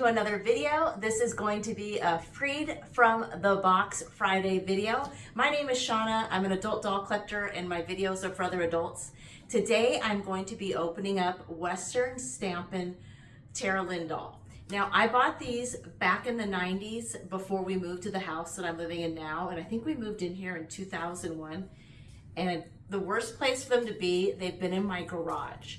to another video. This is going to be a Freed from the Box Friday video. My name is Shauna. I'm an adult doll collector and my videos are for other adults. Today I'm going to be opening up Western Stampin' Tara Lynn doll. Now I bought these back in the 90s before we moved to the house that I'm living in now, and I think we moved in here in 2001. And the worst place for them to be, they've been in my garage.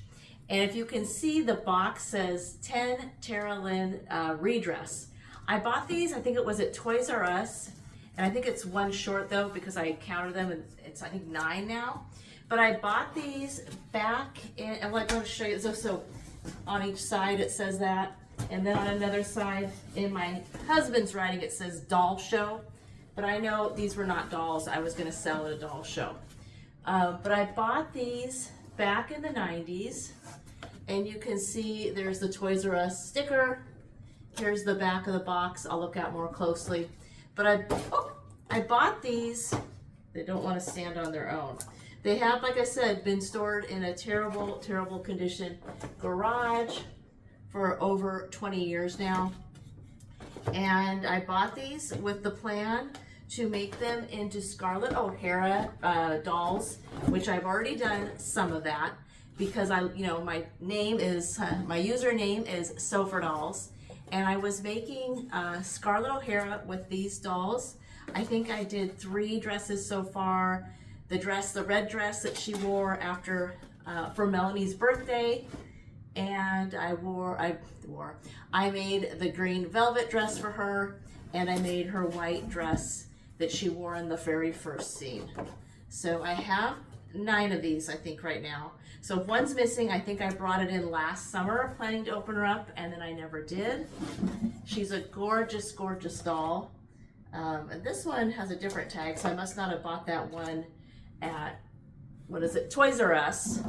And if you can see, the box says 10 Tara Lynn redress. I bought these, I think it was at Toys R Us, and I think it's one short though because I counted them and it's I think 9 now. But I bought these back in, and I'm going to show you, so on each side it says that, and then on another side in my husband's writing it says doll show. But I know these were not dolls I was going to sell at a doll show. But I bought these back in the 90s. And you can see there's the Toys R Us sticker. Here's the back of the box. I'll look at more closely. But I bought these. They don't want to stand on their own. They have, like I said, been stored in a terrible, terrible condition garage for over 20 years now. And I bought these with the plan to make them into Scarlett O'Hara dolls, which I've already done some of that. Because my name is, my username is Sofer Dolls, and I was making Scarlett O'Hara with these dolls. I think I did 3 dresses so far. The red dress that she wore after, for Melanie's birthday, and I made the green velvet dress for her, and I made her white dress that she wore in the very first scene. So I have 9 of these, I think, right now. So if one's missing, I think I brought it in last summer, planning to open her up, and then I never did. She's a gorgeous, gorgeous doll. And this one has a different tag, so I must not have bought that one at, Toys R Us.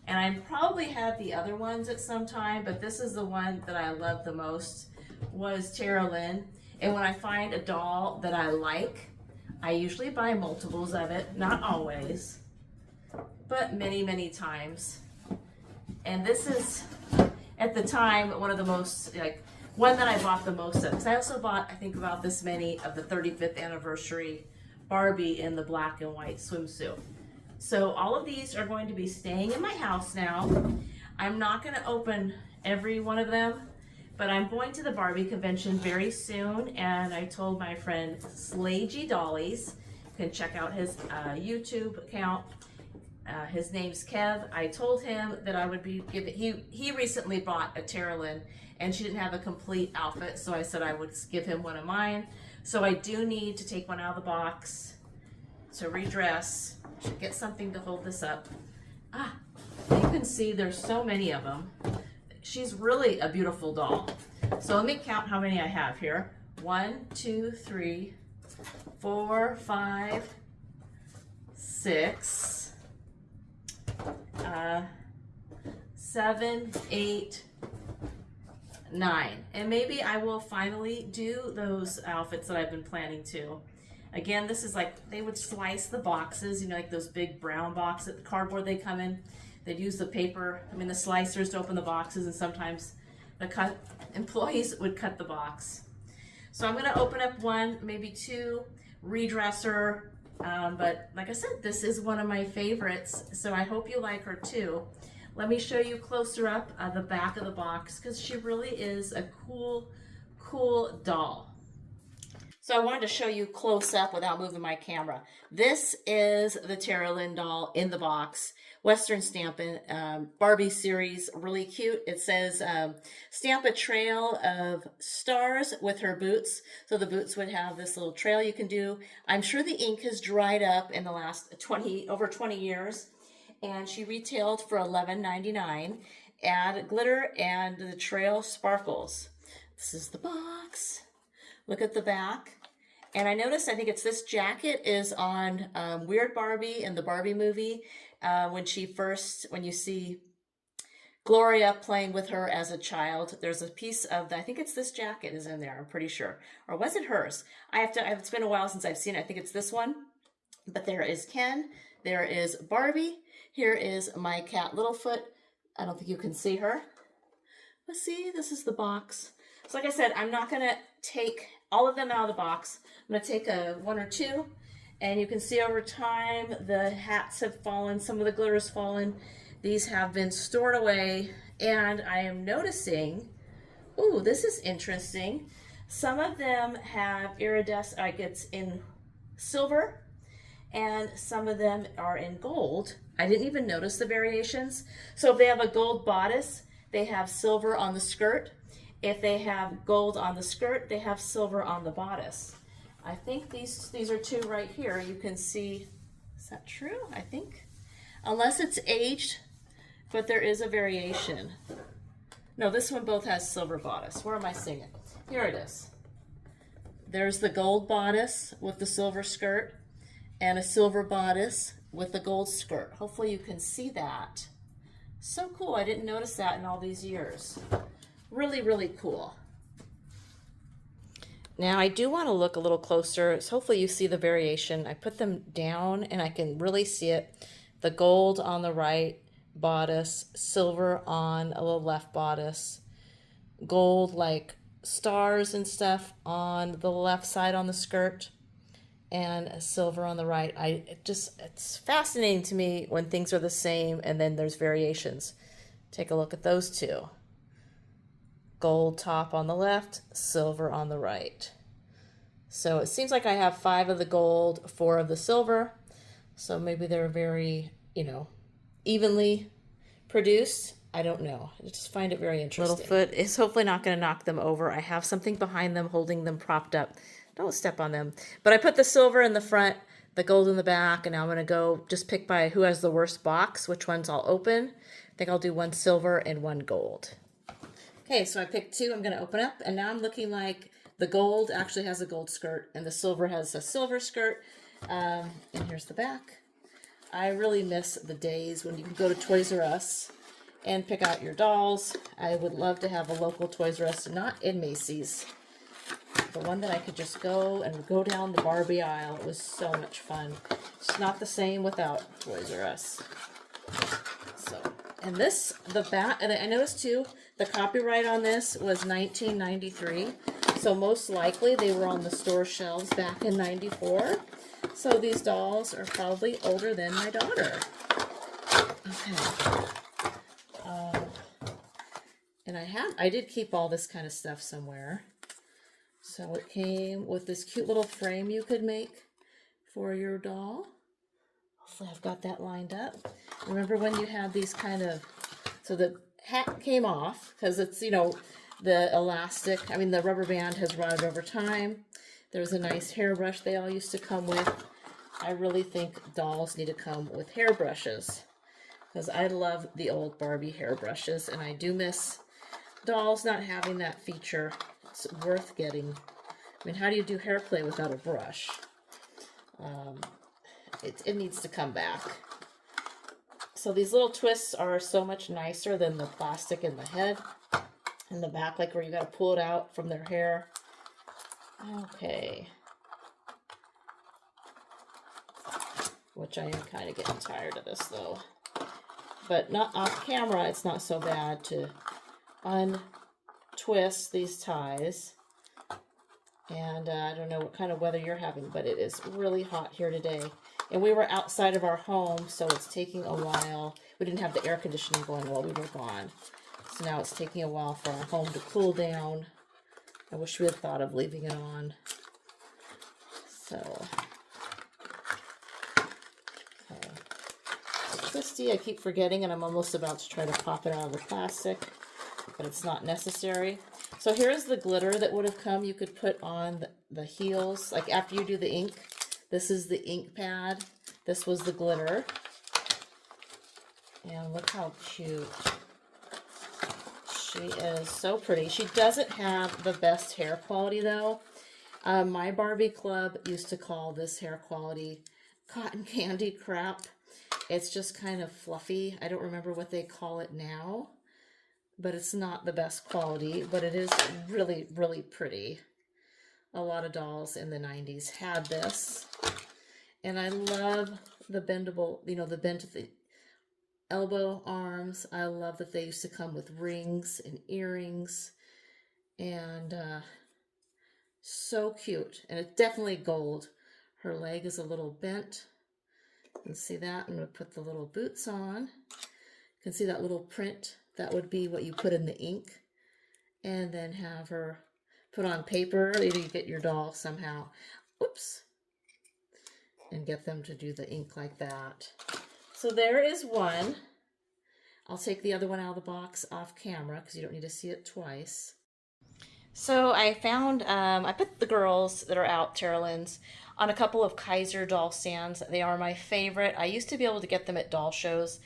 And I probably had the other ones at some time, but this is the one that I love the most, was Tara Lynn. And when I find a doll that I like, I usually buy multiples of it, not always, but many, many times. And this is, at the time, one of the most, one that I bought the most of. Because I also bought, I think, about this many of the 35th anniversary Barbie in the black and white swimsuit. So all of these are going to be staying in my house now. I'm not going to open every one of them, but I'm going to the Barbie convention very soon, and I told my friend Slagey Dollies, you can check out his YouTube account. His name's Kev. I told him that I would be giving, he recently bought a Tara Lynn and she didn't have a complete outfit, so I said I would give him one of mine. So I do need to take one out of the box to redress, to get something to hold this up. You can see there's so many of them. She's really a beautiful doll. So let me count how many I have here. 1, 2, 3, 4, 5, 6, 7, 8, 9. And maybe I will finally do those outfits that I've been planning to. Again, this is like, they would slice the boxes, like those big brown boxes, the cardboard they come in. They'd use the paper, the slicers to open the boxes, and sometimes the employees would cut the box. So I'm gonna open up 1, maybe 2, redresser, but like I said, this is one of my favorites, so I hope you like her too. Let me show you closer up the back of the box, because she really is a cool, cool doll. So I wanted to show you close up without moving my camera. This is the Tara Lynn doll in the box. Western Stampin' Barbie series, really cute. It says stamp a trail of stars with her boots. So the boots would have this little trail you can do. I'm sure the ink has dried up in the last over 20 years. And she retailed for $11.99. Add glitter and the trail sparkles. This is the box. Look at the back. And I noticed, I think it's this jacket is on Weird Barbie in the Barbie movie. When you see Gloria playing with her as a child, there's a piece of, I think it's this jacket is in there, I'm pretty sure. Or was it hers? It's been a while since I've seen it. I think it's this one. But there is Ken, there is Barbie. Here is my cat Littlefoot. I don't think you can see her. Let's see, this is the box. So like I said, I'm not going to take all of them out of the box. I'm going to take one or two, and you can see over time the hats have fallen, some of the glitter has fallen. These have been stored away, and I am noticing, ooh, this is interesting. Some of them have iridescent, like it's in silver, and some of them are in gold. I didn't even notice the variations. So if they have a gold bodice, they have silver on the skirt. If they have gold on the skirt, they have silver on the bodice. I think these are two right here. You can see, is that true? I think, unless it's aged, but there is a variation. No, this one both has silver bodice. Where am I seeing it? Here it is. There's the gold bodice with the silver skirt and a silver bodice with the gold skirt. Hopefully you can see that. So cool. I didn't notice that in all these years. Really, really cool. Now I do want to look a little closer. So hopefully you see the variation. I put them down and I can really see it. The gold on the right bodice, silver on the left bodice, gold like stars and stuff on the left side on the skirt, and silver on the right. It's fascinating to me when things are the same and then there's variations. Take a look at those two. Gold top on the left, silver on the right. So it seems like I have 5 of the gold, 4 of the silver. So maybe they're very, evenly produced. I don't know. I just find it very interesting. Little foot is hopefully not going to knock them over. I have something behind them holding them propped up. Don't step on them. But I put the silver in the front, the gold in the back, and now I'm going to go just pick by who has the worst box, which ones I'll open. I think I'll do 1 silver and 1 gold. Okay, so I picked 2 I'm going to open up, and now I'm looking like the gold actually has a gold skirt, and the silver has a silver skirt. And here's the back. I really miss the days when you can go to Toys R Us and pick out your dolls. I would love to have a local Toys R Us, not in Macy's. The one that I could just go down the Barbie aisle. It was so much fun. It's not the same without Toys R Us. So, and this, the back, and I noticed too, the copyright on this was 1993. So most likely they were on the store shelves back in 94. So these dolls are probably older than my daughter. Okay. And I did keep all this kind of stuff somewhere. So it came with this cute little frame you could make for your doll. Hopefully I've got that lined up. Remember when you had these kind of, so the hat came off because it's, the elastic, the rubber band has rotted over time. There's a nice hairbrush they all used to come with. I really think dolls need to come with hairbrushes because I love the old Barbie hairbrushes, and I do miss dolls not having that feature. It's worth getting. How do you do hair play without a brush? It needs to come back. So these little twists are so much nicer than the plastic in the head and the back, like where you got to pull it out from their hair. Okay. Which I am kind of getting tired of this though. But not off camera, it's not so bad to untwist these ties. And I don't know what kind of weather you're having, but it is really hot here today. And we were outside of our home, so it's taking a while. We didn't have the air conditioning going while we were gone. So now it's taking a while for our home to cool down. I wish we had thought of leaving it on. So, okay. Twisty, I keep forgetting, and I'm almost about to try to pop it out of the plastic, but it's not necessary. So here's the glitter that would have come. You could put on the heels, like after you do the ink. This is the ink pad. This was the glitter. And look how cute. She is so pretty. She doesn't have the best hair quality though. My Barbie club used to call this hair quality cotton candy crap. It's just kind of fluffy. I don't remember what they call it now, but it's not the best quality, but it is really, really pretty. A lot of dolls in the 90s had this. And I love the bendable, the bend to the elbow arms. I love that they used to come with rings and earrings. And so cute. And it's definitely gold. Her leg is a little bent. You can see that. I'm going to put the little boots on. You can see that little print. That would be what you put in the ink. And then have her put on paper. Maybe you get your doll somehow. Whoops. And get them to do the ink like that. So there is one. I'll take the other one out of the box off camera because you don't need to see it twice. So I found, I put the girls that are out, Tara Lynn's, on a couple of Kaiser doll stands. They are my favorite. I used to be able to get them at doll shows.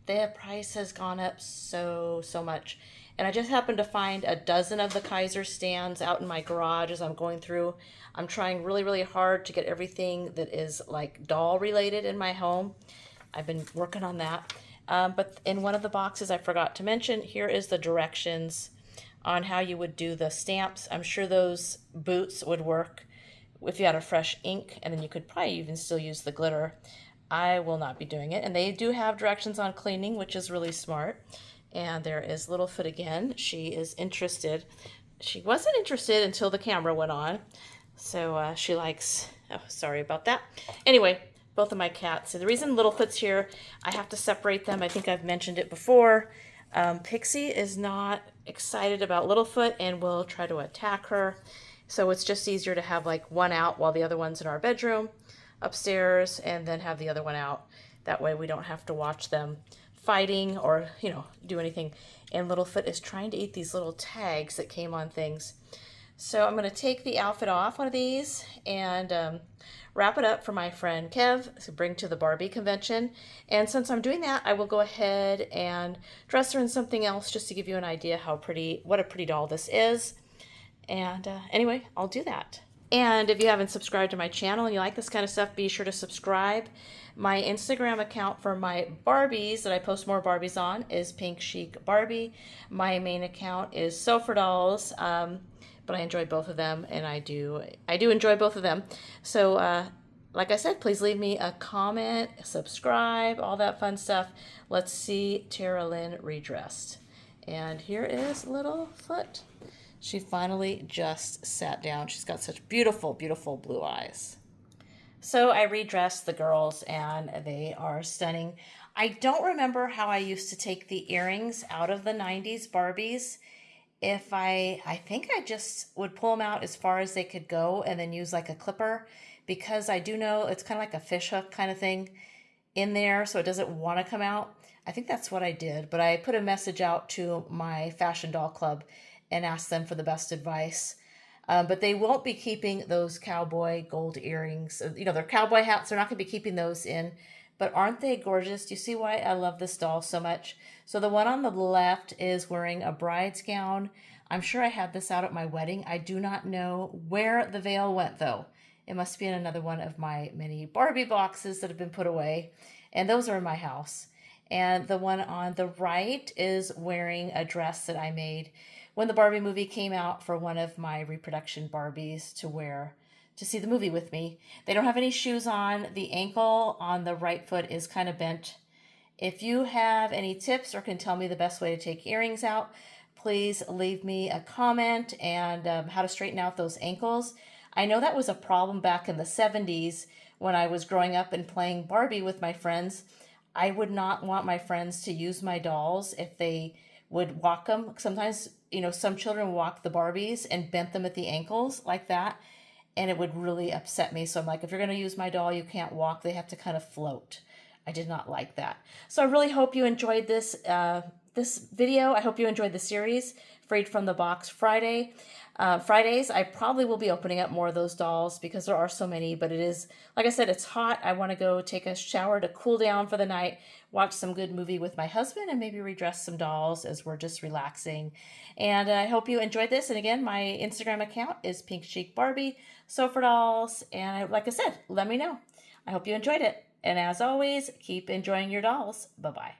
Their price has gone up so much. And I just happened to find a dozen of the Kaiser stands out in my garage as I'm going through. I'm trying really hard to get everything that is like doll related in my home. I've been working on that. But in one of the boxes I forgot to mention, here is the directions on how you would do the stamps. I'm sure those boots would work if you had a fresh ink, and then you could probably even still use the glitter. I will not be doing it. And they do have directions on cleaning, which is really smart. And there is Littlefoot again. She is interested. She wasn't interested until the camera went on. So she likes, oh, sorry about that. Anyway, both of my cats. So the reason Littlefoot's here, I have to separate them. I think I've mentioned it before. Pixie is not excited about Littlefoot and will try to attack her. So it's just easier to have like one out while the other one's in our bedroom upstairs, and then have the other one out. That way we don't have to watch them fighting or, you know, do anything. And Littlefoot is trying to eat these little tags that came on things. So I'm going to take the outfit off one of these and wrap it up for my friend Kev to bring to the Barbie convention. And since I'm doing that, I will go ahead and dress her in something else just to give you an idea how pretty, what a pretty doll this is. And anyway, I'll do that. And if you haven't subscribed to my channel and you like this kind of stuff, be sure to subscribe. My Instagram account for my Barbies that I post more Barbies on is Pink Chic Barbie. My main account is Sofa Dolls, but I enjoy both of them, and I do enjoy both of them. So like I said, please leave me a comment, subscribe, all that fun stuff. Let's see Tara Lynn redressed. And here is Littlefoot. She finally just sat down. She's got such beautiful blue eyes. So I redressed the girls and they are stunning. I don't remember how I used to take the earrings out of the 90s Barbies. If I think I just would pull them out as far as they could go and then use like a clipper, because I do know it's kind of like a fish hook kind of thing in there, so it doesn't want to come out. I think that's what I did, but I put a message out to my Fashion Doll Club and asked them for the best advice. But they won't be keeping those cowboy gold earrings. You know, their cowboy hats, they're not going to be keeping those in. But aren't they gorgeous? Do you see why I love this doll so much? So the one on the left is wearing a bride's gown. I'm sure I had this out at my wedding. I do not know where the veil went, though. It must be in another one of my many Barbie boxes that have been put away. And those are in my house. And the one on the right is wearing a dress that I made when the Barbie movie came out for one of my reproduction Barbies to wear to see the movie with me. They don't have any shoes on. The ankle on the right foot is kind of bent. If you have any tips or can tell me the best way to take earrings out, please leave me a comment and how to straighten out those ankles. I know that was a problem back in the 70s when I was growing up and playing Barbie with my friends. I would not want my friends to use my dolls if they would walk them. Sometimes, you know, some children walk the Barbies and bent them at the ankles like that, and it would really upset me. So I'm like, if you're going to use my doll, you can't walk. They have to kind of float. I did not like that. So I really hope you enjoyed this this video. I hope you enjoyed the series, Freed from the Box Fridays. I probably will be opening up more of those dolls because there are so many, but it is, like I said, it's hot. I want to go take a shower to cool down for the night, watch some good movie with my husband, and maybe redress some dolls as we're just relaxing. And I hope you enjoyed this. And again, my Instagram account is Pink Chic Barbie, Sofa Dolls. And like I said, let me know. I hope you enjoyed it. And as always, keep enjoying your dolls. Bye-bye.